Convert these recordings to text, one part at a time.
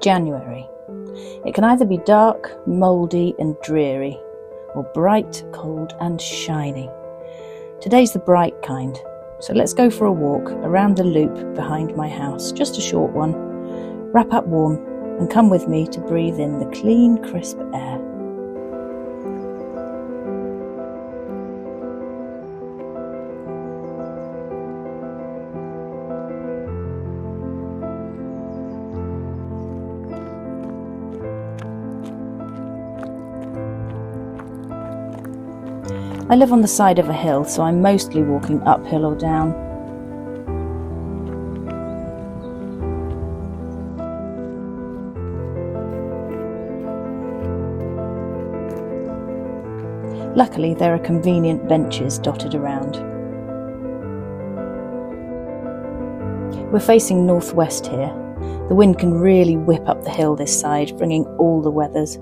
January. It can either be dark, mouldy and dreary, or bright, cold and shiny. Today's the bright kind, so let's go for a walk around the loop behind my house, just a short one. Wrap up warm and come with me to breathe in the clean, crisp air. I live on the side of a hill, so I'm mostly walking uphill or down. Luckily, there are convenient benches dotted around. We're facing northwest here. The wind can really whip up the hill this side, bringing all the weathers.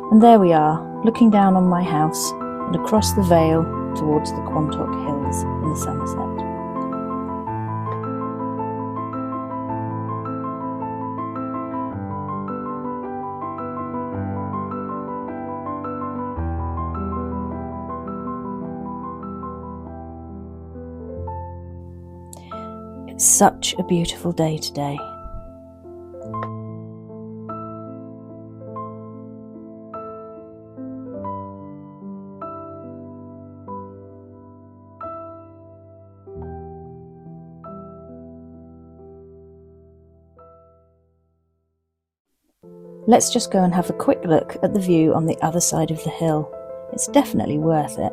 And there we are, looking down on my house and across the vale towards the Quantock Hills in Somerset. It's such a beautiful day today. Let's just go and have a quick look at the view on the other side of the hill. It's definitely worth it.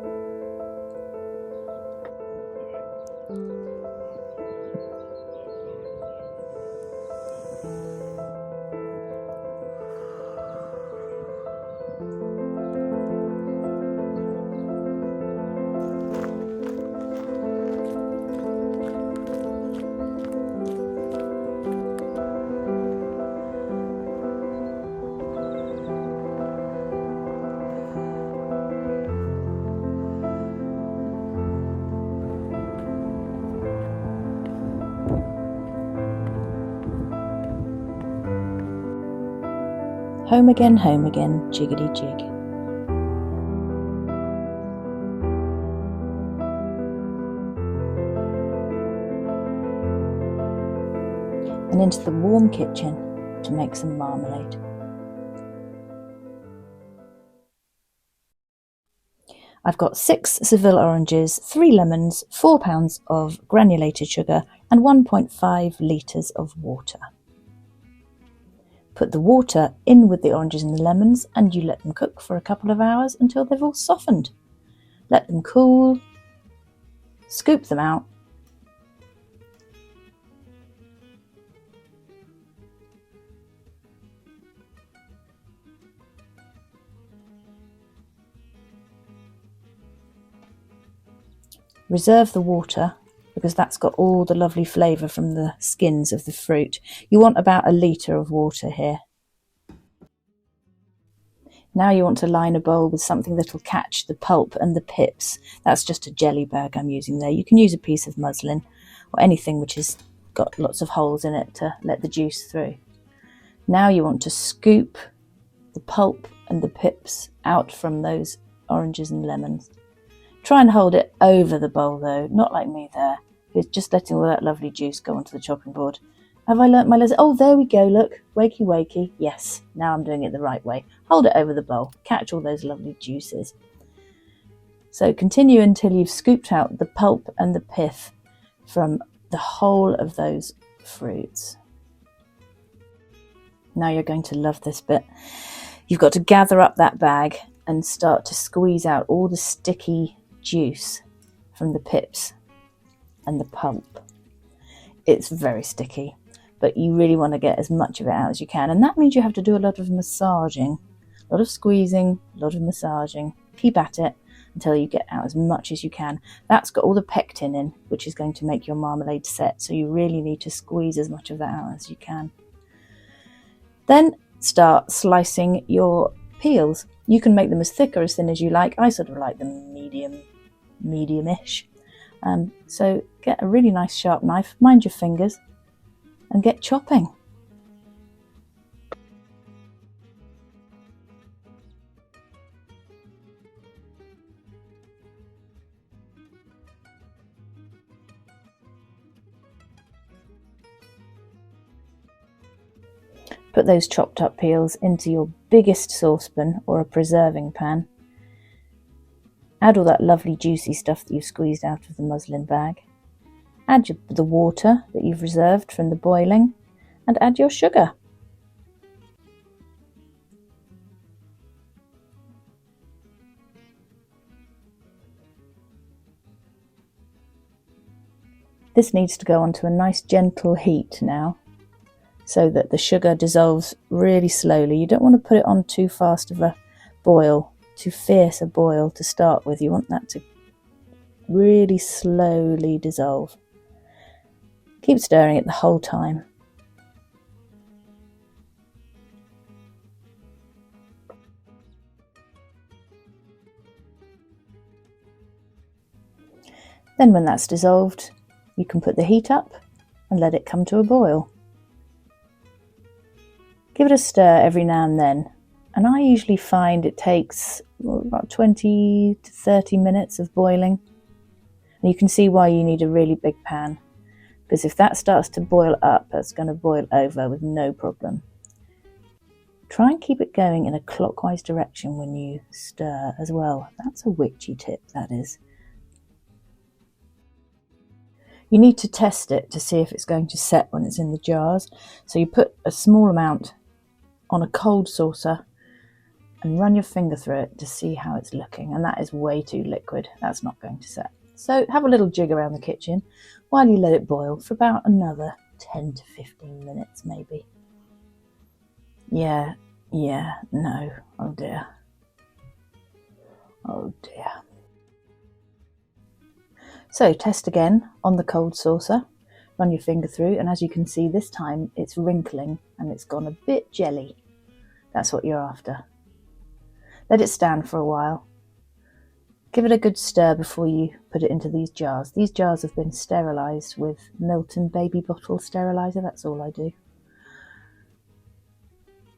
Home again, jiggity jig. And into the warm kitchen to make some marmalade. I've got 6 Seville oranges, 3 lemons, 4 pounds of granulated sugar and 1.5 litres of water. Put the water in with the oranges and the lemons and you let them cook for a couple of hours until they've all softened. Let them cool, scoop them out, reserve the water because that's got all the lovely flavour from the skins of the fruit. You want about 1 litre of water here. Now you want to line a bowl with something that'll catch the pulp and the pips. That's just a jelly bag I'm using there. You can use a piece of muslin or anything which has got lots of holes in it to let the juice through. Now you want to scoop the pulp and the pips out from those oranges and lemons. Try and hold it over the bowl though, not like me there. It's just letting all that lovely juice go onto the chopping board. Have I learnt my lesson? Oh, there we go, look. Wakey, wakey. Yes, now I'm doing it the right way. Hold it over the bowl. Catch all those lovely juices. So continue until you've scooped out the pulp and the pith from the whole of those fruits. Now you're going to love this bit. You've got to gather up that bag and start to squeeze out all the sticky juice from the pips and the pulp. It's very sticky, but you really want to get as much of it out as you can. And that means you have to do a lot of massaging, a lot of squeezing, a lot of massaging. Keep at it until you get out as much as you can. That's got all the pectin in, which is going to make your marmalade set. So you really need to squeeze as much of that out as you can. Then start slicing your peels. You can make them as thick or as thin as you like. I sort of like them medium-ish. So get a really nice sharp knife, mind your fingers, and get chopping. Put those chopped up peels into your biggest saucepan or a preserving pan. Add all that lovely juicy stuff that you've squeezed out of the muslin bag. Add the water that you've reserved from the boiling, and add your sugar. This needs to go onto a nice gentle heat now, so that the sugar dissolves really slowly. You don't want to put it on too fast of a boil, too fierce a boil to start with. You want that to really slowly dissolve. Keep stirring it the whole time. Then when that's dissolved, you can put the heat up and let it come to a boil. Give it a stir every now and then, and I usually find it takes about 20 to 30 minutes of boiling. And you can see why you need a really big pan, because if that starts to boil up, that's going to boil over with no problem. Try and keep it going in a clockwise direction when you stir as well. That's a witchy tip, that is. You need to test it to see if it's going to set when it's in the jars. So you put a small amount on a cold saucer and run your finger through it to see how it's looking, and that is way too liquid. That's not going to set. So have a little jig around the kitchen while you let it boil for about another 10 to 15 minutes maybe. Yeah, no, oh dear. Oh dear. So test again on the cold saucer, run your finger through, and as you can see this time it's wrinkling and it's gone a bit jelly. That's what you're after. Let it stand for a while. Give it a good stir before you put it into these jars. These jars have been sterilised with Milton baby bottle steriliser, that's all I do.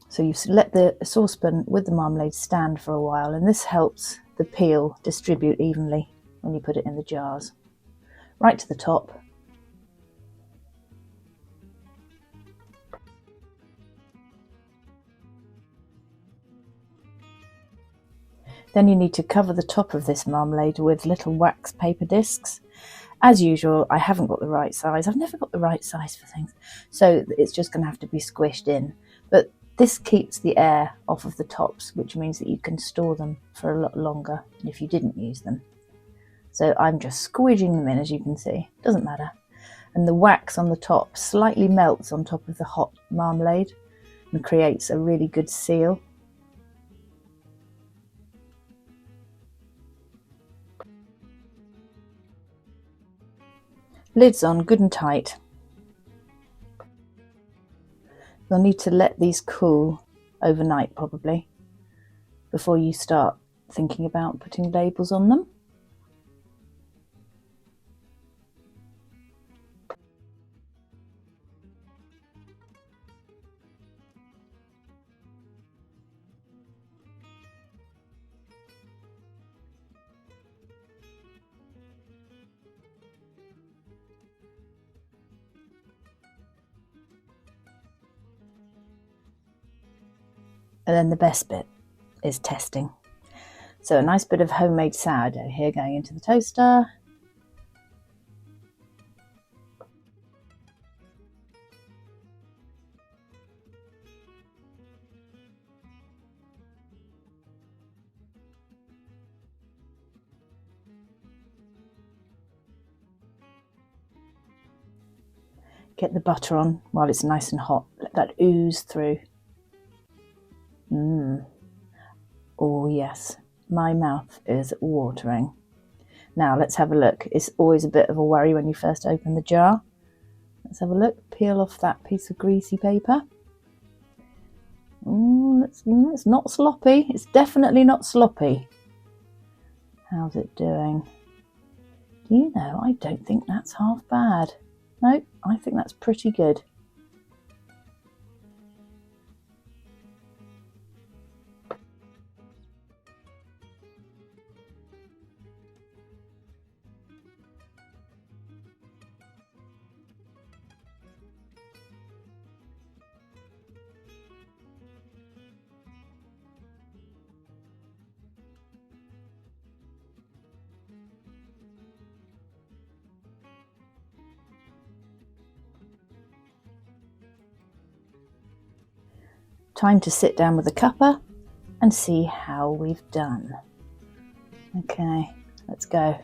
So you've let the saucepan with the marmalade stand for a while, and this helps the peel distribute evenly when you put it in the jars. Right to the top. Then you need to cover the top of this marmalade with little wax paper discs. As usual, I haven't got the right size. I've never got the right size for things, so it's just going to have to be squished in. But this keeps the air off of the tops, which means that you can store them for a lot longer than if you didn't use them. So I'm just squidging them in, as you can see. Doesn't matter. And the wax on the top slightly melts on top of the hot marmalade and creates a really good seal. Lids on good and tight. You'll need to let these cool overnight probably before you start thinking about putting labels on them. And then the best bit is testing. So a nice bit of homemade sourdough here going into the toaster. Get the butter on while it's nice and hot. Let that ooze through. Oh yes, my mouth is watering. Now let's have a look. It's always a bit of a worry when you first open the jar. Let's have a look. Peel off that piece of greasy paper. Oh, it's not sloppy. It's definitely not sloppy. How's it doing? Do you know, I don't think that's half bad. No, I think that's pretty good. Time to sit down with a cuppa and see how we've done. Okay, let's go.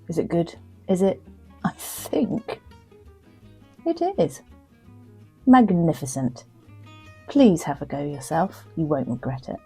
Is it good? Is it? I think it is. Magnificent. Please have a go yourself. You won't regret it.